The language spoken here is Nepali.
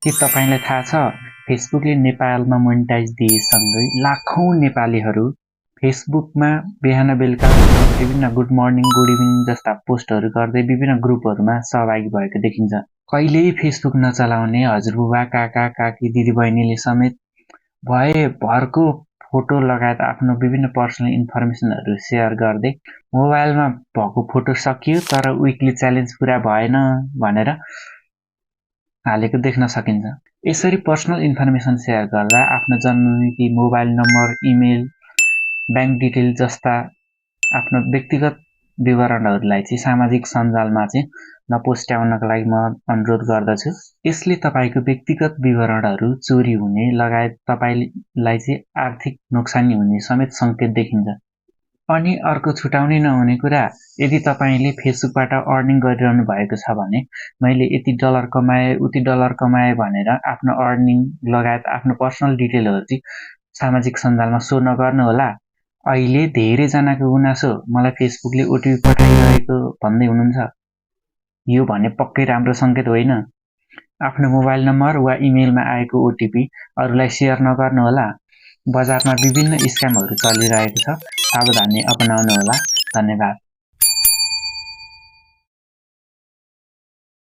के तपाईंलाई थाहा छ, फेसबुकले नेपालमा मोनेटाइज दिएसँगै लाखौं नेपालीहरू फेसबुकमा बिहान बेलुका विभिन्न गुड मर्निङ, गुड इभिनिङ जस्ता पोस्टहरू गर्दै विभिन्न ग्रुपहरूमा सहभागी भएको देखिन्छ। कहिल्यै फेसबुक नचलाउने हजुरबुबा, काका, काकी, दिदीबहिनीले समेत भए भरको फोटो लगायत आफ्नो विभिन्न पर्सनल इन्फर्मेसनहरू सेयर गर्दै मोबाइलमा भएको फोटो सकियो तर विकली च्यालेन्ज पूरा भएन भनेर हालेको देख्न सकिन्छ। यसरी पर्सनल इन्फर्मेसन सेयर गर्दा आफ्नो जन्ममिति, mobile number, email, bank detail जस्ता आफ्नो व्यक्तिगत विवरणहरूलाई चाहिँ सामाजिक सञ्जालमा चाहिँ नपोस्ट्याउनका लागि म अनुरोध गर्दछु। यसले तपाईको व्यक्तिगत विवरणहरू चोरी हुने लगायत तपाईलाई चाहिँ आर्थिक नोक्सानी हुने समेत संकेत देखिन्छ। अनि अर्को छुटाउनै नहुने कुरा, यदि तपाईले फेसबुकबाट अर्निङ गरिरहनु भएको छ भने मैले यति डलर कमाए, उति डलर कमाए भनेर आफ्नो अर्निङ लगायत आफ्नो पर्सनल डिटेलहरू चाहिँ सामाजिक सञ्जालमा सो नगर्नु होला। अहिले धेरैजनाको गुनासो मलाई फेसबुकले ओटिपी पठाइरहेको भन्दै हुनुहुन्छ। यो भने पक्कै राम्रो संकेत होइन। आफ्नो मोबाइल नम्बर वा इमेलमा आएको ओटिपी अरूलाई सेयर नगर्नु होला। बजारमा विभिन्न स्क्यामहरू चलिरहेको छ, सावधानी अपनाउनु होला। धन्यवाद।